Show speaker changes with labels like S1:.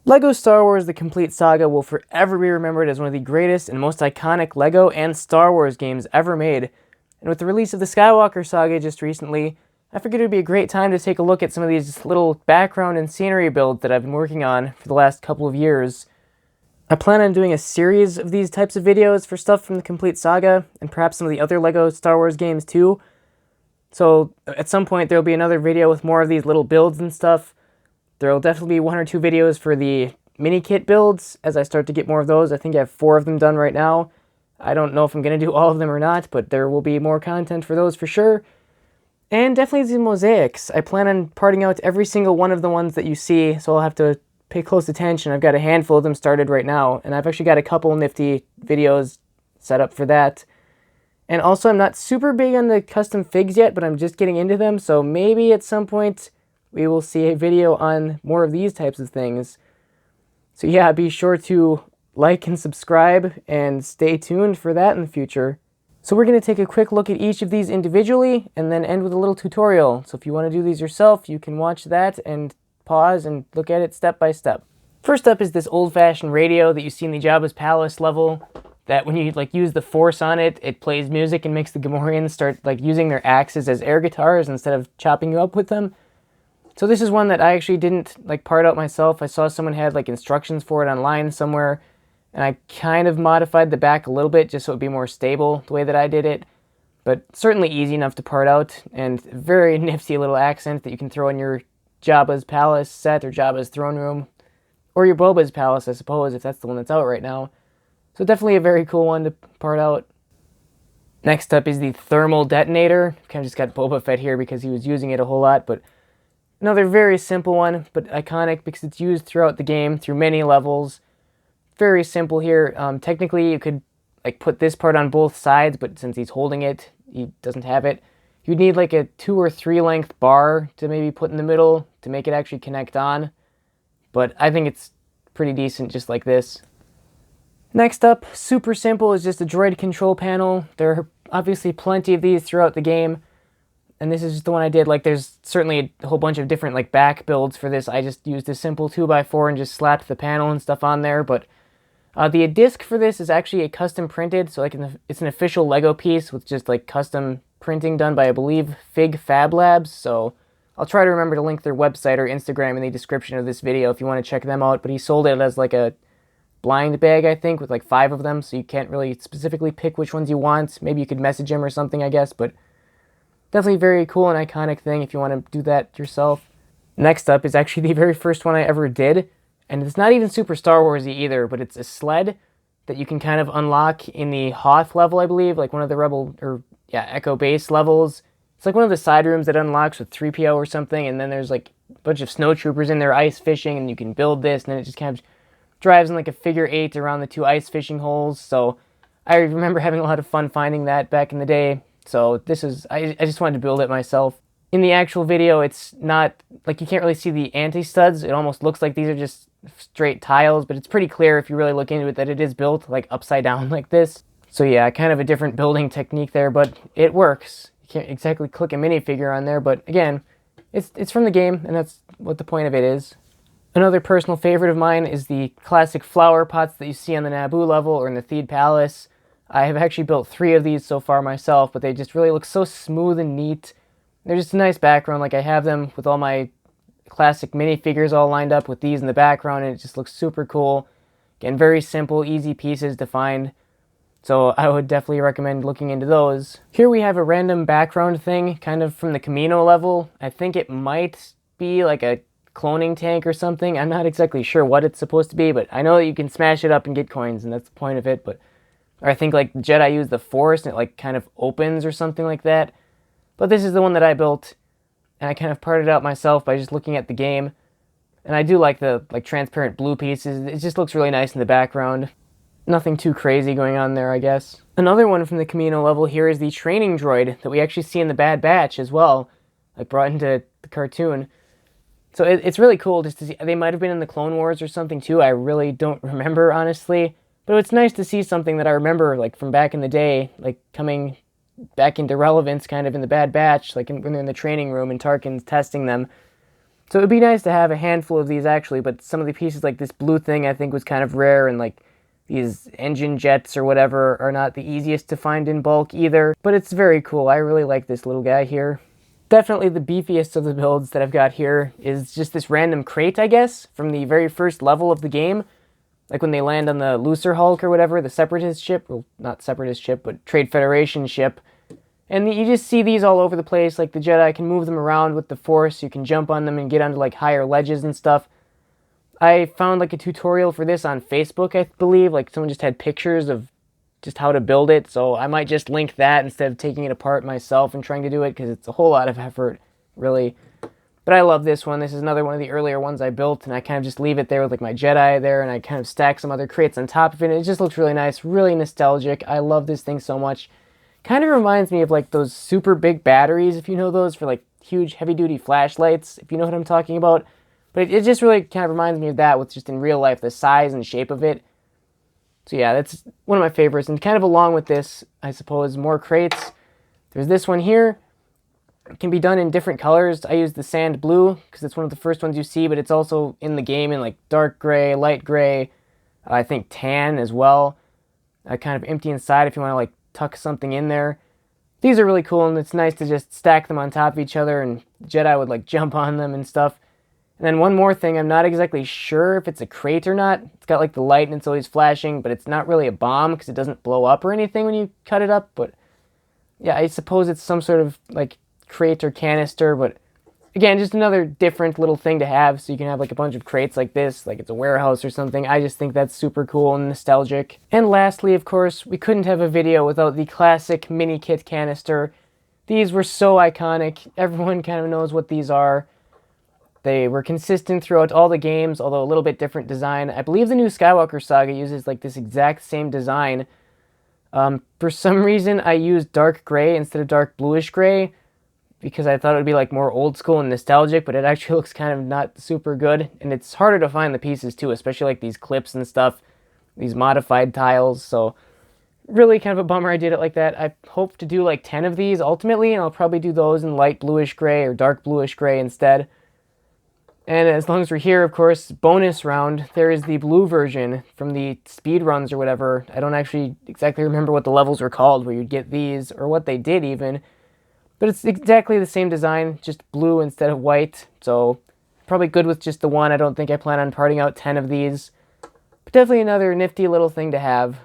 S1: LEGO Star Wars The Complete Saga will forever be remembered as one of the greatest and most iconic LEGO and Star Wars games ever made. And with the release of the Skywalker Saga just recently, I figured it would be a great time to take a look at some of these little background and scenery builds that I've been working on for the last couple of years. I plan on doing a series of these types of videos for stuff from the Complete Saga, and perhaps some of the other LEGO Star Wars games too. So at some point there'll be another video with more of these little builds and stuff. There'll definitely be 1 or 2 videos for the mini kit builds as I start to get more of those. I think I have 4 of them done right now. I don't know if I'm going to do all of them or not, but there will be more content for those for sure. And definitely the mosaics. I plan on parting out every single one of the ones that you see, so I'll have to pay close attention. I've got a handful of them started right now, and I've actually got a couple nifty videos set up for that. And also, I'm not super big on the custom figs yet, but I'm just getting into them, so maybe at some point we will see a video on more of these types of things. So yeah, be sure to like and subscribe and stay tuned for that in the future. So we're going to take a quick look at each of these individually and then end with a little tutorial. So if you want to do these yourself, you can watch that and pause and look at it step by step. First up is this old-fashioned radio that you see in the Jabba's Palace level, that when you use the Force on it, it plays music and makes the Gamorreans start using their axes as air guitars instead of chopping you up with them. So this is one that I actually didn't part out myself. I saw someone had instructions for it online somewhere, and I kind of modified the back a little bit just so it would be more stable the way that I did it. But certainly easy enough to part out, and very nifty little accent that you can throw in your Jabba's Palace set or Jabba's Throne Room, or your Boba's Palace, I suppose, if that's the one that's out right now. So definitely a very cool one to part out. Next up is the thermal detonator. Kind of just got Boba Fett here because he was using it a whole lot, but another very simple one, but iconic because it's used throughout the game through many levels. Very simple here. Technically, you could put this part on both sides, but since he's holding it, he doesn't have it. You'd need a 2 or 3 length bar to maybe put in the middle to make it actually connect on. But I think it's pretty decent just like this. Next up, super simple, is just a droid control panel. There are obviously plenty of these throughout the game. And this is just the one I did. There's certainly a whole bunch of different back builds for this. I just used a simple 2x4 and just slapped the panel and stuff on there. But the disc for this is actually a custom printed, so it's an official Lego piece with just custom printing done by, I believe, Fig Fab Labs. So I'll try to remember to link their website or Instagram in the description of this video if you want to check them out. But he sold it as a blind bag, I think, with 5 of them, so you can't really specifically pick which ones you want. Maybe you could message him or something, I guess, but definitely very cool and iconic thing if you want to do that yourself. Next up is actually the very first one I ever did, and it's not even super Star Warsy either, but it's a sled that you can kind of unlock in the Hoth level, I believe, one of the Echo Base levels. It's one of the side rooms that unlocks with 3PO or something, and then there's a bunch of snowtroopers in there ice fishing, and you can build this, and then it just kind of drives in a figure 8 around the 2 ice fishing holes. So I remember having a lot of fun finding that back in the day. So this is, I just wanted to build it myself. In the actual video, it's not, you can't really see the anti-studs. It almost looks like these are just straight tiles, but it's pretty clear if you really look into it that it is built upside down like this. So yeah, kind of a different building technique there, but it works. You can't exactly click a minifigure on there, but again, it's from the game, and that's what the point of it is. Another personal favorite of mine is the classic flower pots that you see on the Naboo level or in the Theed Palace. I have actually built 3 of these so far myself, but they just really look so smooth and neat. They're just a nice background. I have them with all my classic minifigures all lined up with these in the background, and it just looks super cool. Again, very simple, easy pieces to find. So I would definitely recommend looking into those. Here we have a random background thing, kind of from the Camino level. I think it might be a cloning tank or something. I'm not exactly sure what it's supposed to be, but I know that you can smash it up and get coins, and that's the point of it. Or I think the Jedi use the Force and it kind of opens or something like that. But this is the one that I built, and I kind of parted out myself by just looking at the game. And I do like the transparent blue pieces. It just looks really nice in the background. Nothing too crazy going on there, I guess. Another one from the Camino level here is the training droid that we actually see in the Bad Batch as well, brought into the cartoon. So it's really cool just to see. They might have been in the Clone Wars or something too. I really don't remember, honestly. But it's nice to see something that I remember from back in the day, coming back into relevance kind of in the Bad Batch, when they're in the training room and Tarkin's testing them. So it would be nice to have a handful of these actually, but some of the pieces like this blue thing I think was kind of rare, and like these engine jets or whatever are not the easiest to find in bulk either, but it's very cool. I really like this little guy here. Definitely the beefiest of the builds that I've got here is just this random crate, I guess, from the very first level of the game. Like when they land on the Looser Hulk or whatever, the Separatist ship, well, not Separatist ship, but Trade Federation ship. And you just see these all over the place, like the Jedi can move them around with the Force, you can jump on them and get onto like higher ledges and stuff. I found like a tutorial for this on Facebook, I believe, like someone just had pictures of just how to build it, so I might just link that instead of taking it apart myself and trying to do it, because it's a whole lot of effort, really. But I love this one. This is another one of the earlier ones I built, and I kind of just leave it there with like my Jedi there, and I kind of stack some other crates on top of it, and it just looks really nice, really nostalgic. I love this thing so much. Kind of reminds me of like those super big batteries, if you know those, for like huge heavy-duty flashlights, if you know what I'm talking about. But it just really kind of reminds me of that with just in real life, the size and shape of it. So yeah, that's one of my favorites, and kind of along with this, I suppose, more crates. There's this one here. It can be done in different colors. I use the sand blue because it's one of the first ones you see, but it's also in the game in like dark gray, light gray, I think tan as well. Kind of empty inside if you want to like tuck something in there. These are really cool, and it's nice to just stack them on top of each other, and Jedi would like jump on them and stuff. And then one more thing, I'm not exactly sure if it's a crate or not. It's got like the light and it's always flashing, but it's not really a bomb because it doesn't blow up or anything when you cut it up. But yeah, I suppose it's some sort of like crate or canister, but again, just another different little thing to have, so you can have like a bunch of crates like this, like it's a warehouse or something. I just think that's super cool and nostalgic. And lastly, of course, we couldn't have a video without the classic mini kit canister. These were so iconic. Everyone kind of knows what these are. They were consistent throughout all the games, although a little bit different design. I believe the new Skywalker Saga uses like this exact same design. For some reason, I used dark gray instead of dark bluish gray because I thought it would be like more old school and nostalgic, but it actually looks kind of not super good. And it's harder to find the pieces too, especially like these clips and stuff, these modified tiles. So really kind of a bummer I did it like that. I hope to do like 10 of these ultimately, and I'll probably do those in light bluish gray or dark bluish gray instead. And as long as we're here, of course, bonus round, there is the blue version from the speed runs or whatever. I don't actually exactly remember what the levels were called where you'd get these, or what they did even. But it's exactly the same design, just blue instead of white. So probably good with just the one. I don't think I plan on parting out 10 of these. But definitely another nifty little thing to have.